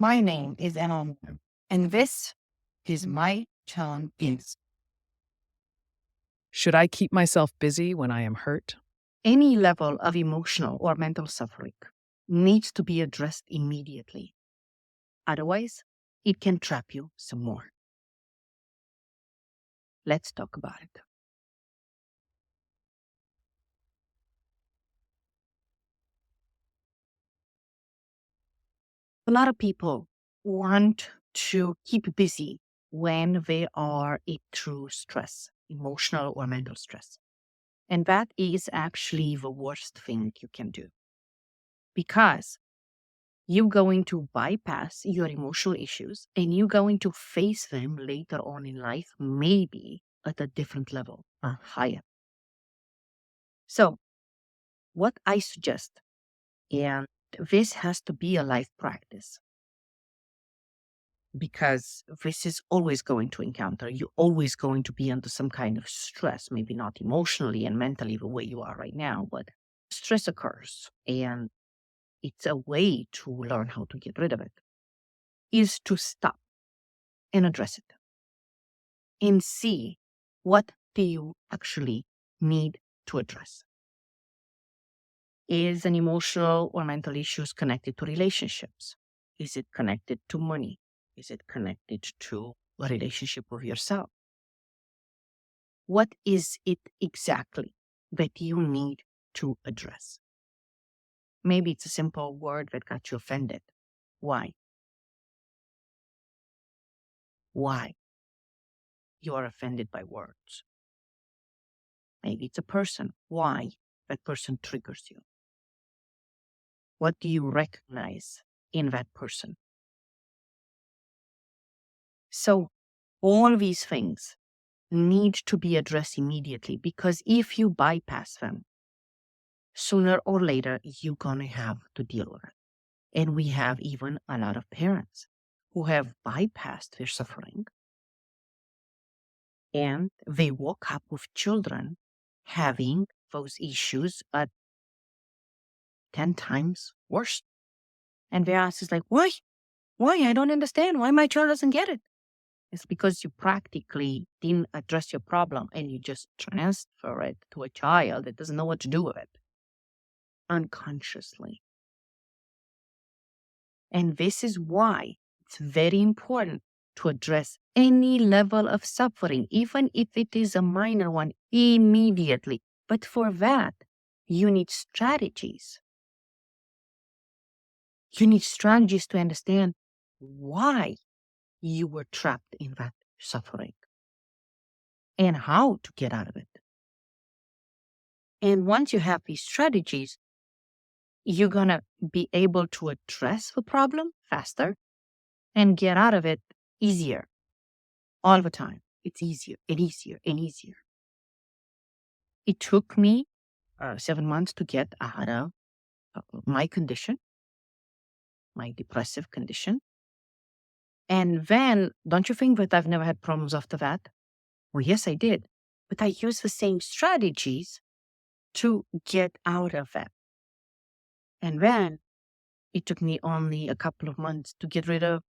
My name is Anna, and this is my challenge. Should I keep myself busy when I am hurt? Any level of emotional or mental suffering needs to be addressed immediately. Otherwise, it can trap you some more. Let's talk about it. A lot of people want to keep busy when they are through stress, emotional or mental stress. And that is actually the worst thing you can do because you're going to bypass your emotional issues and you're going to face them later on in life, maybe at a different level or higher. So, what I suggest, and this has to be a life practice because this is always going to encounter, you're always going to be under some kind of stress, maybe not emotionally and mentally the way you are right now, but stress occurs and it's a way to learn how to get rid of it, is to stop and address it and see what do you actually need to address. Is an emotional or mental issues connected to relationships? Is it connected to money? Is it connected to a relationship with yourself? What is it exactly that you need to address? Maybe it's a simple word that got you offended. Why? Why you are offended by words? Maybe it's a person. Why that person triggers you? What do you recognize in that person? So, all these things need to be addressed immediately because if you bypass them, sooner or later, you're going to have to deal with it. And we have even a lot of parents who have bypassed their suffering and they woke up with children having those issues at 10 times worse. And they ask, is like, why? Why? I don't understand. Why my child doesn't get it? It's because you practically didn't address your problem and you just transfer it to a child that doesn't know what to do with it unconsciously. And this is why it's very important to address any level of suffering, even if it is a minor one, immediately. But for that, you need strategies. You need strategies to understand why you were trapped in that suffering and how to get out of it. And once you have these strategies, you're going to be able to address the problem faster and get out of it easier all the time. It's easier and easier and easier. It took me 7 months to get out of my condition, my depressive condition. And then, don't you think that I've never had problems after that? Well, yes, I did. But I used the same strategies to get out of that. And then it took me only a couple of months to get rid of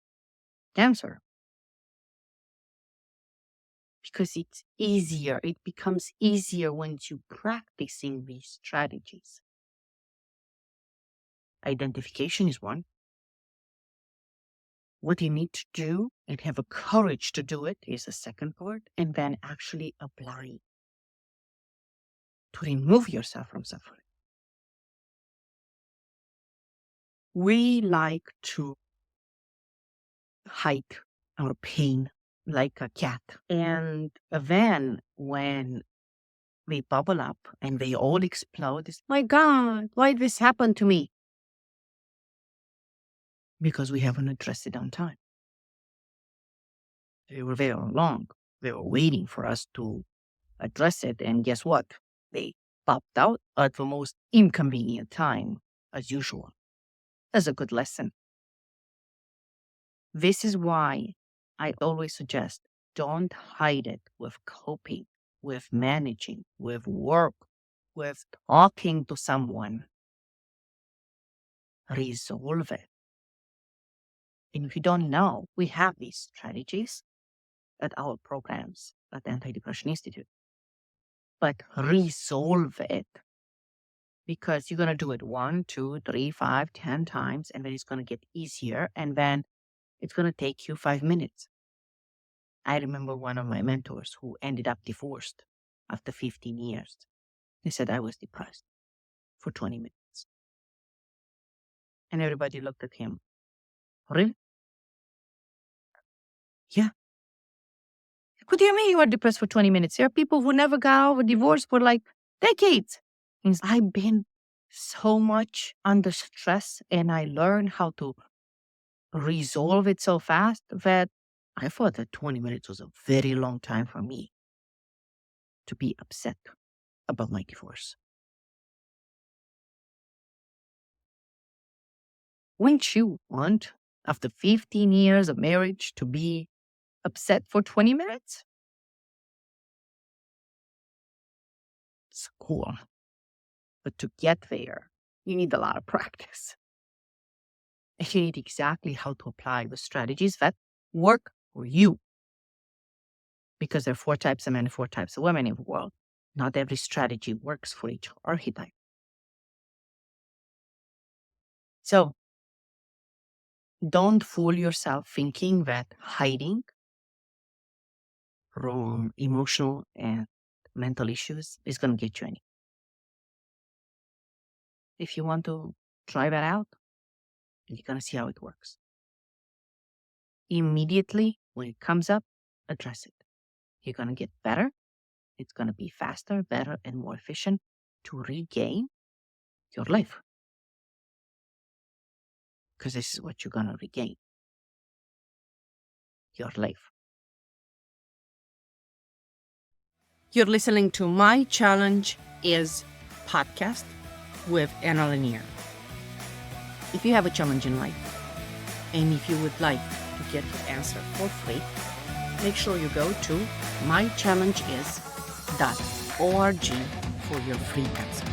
cancer because it's easier. It becomes easier once you practicing these strategies. Identification is one. What you need to do and have a courage to do it is the second part, and then actually apply to remove yourself from suffering. We like to hide our pain like a cat. And then when they bubble up and they all explode, it's, my God, why did this happen to me? Because we haven't addressed it on time. They were there all along. They were waiting for us to address it. And guess what? They popped out at the most inconvenient time, as usual. That's a good lesson. This is why I always suggest don't hide it with coping, with managing, with work, with talking to someone. Resolve it. And if you don't know, we have these strategies at our programs at the Anti-Depression Institute. But resolve it, because you're going to do it 1, 2, 3, 5, 10 times, and then it's going to get easier. And then it's going to take you 5 minutes. I remember one of my mentors who ended up divorced after 15 years. He said, I was depressed for 20 minutes. And everybody looked at him. Really? Yeah. What do you mean you were depressed for 20 minutes? There are people who never got over divorce for like decades. Means I've been so much under stress and I learned how to resolve it so fast that I thought that 20 minutes was a very long time for me to be upset about my divorce. Wouldn't you want, after 15 years of marriage, to be upset for 20 minutes? It's cool. But to get there, you need a lot of practice. And you need exactly how to apply the strategies that work for you. Because there are 4 types of men and 4 types of women in the world. Not every strategy works for each archetype. So, don't fool yourself thinking that hiding from emotional and mental issues is going to get you any. If you want to try that out, you're going to see how it works. Immediately when it comes up, address it. You're going to get better. It's going to be faster, better, and more efficient to regain your life. Because this is what you're going to regain. Your life. You're listening to My Challenge Is podcast with Anna Lanier. If you have a challenge in life, And if you would like to get your answer for free, make sure you go to mychallengeis.org for your free answer.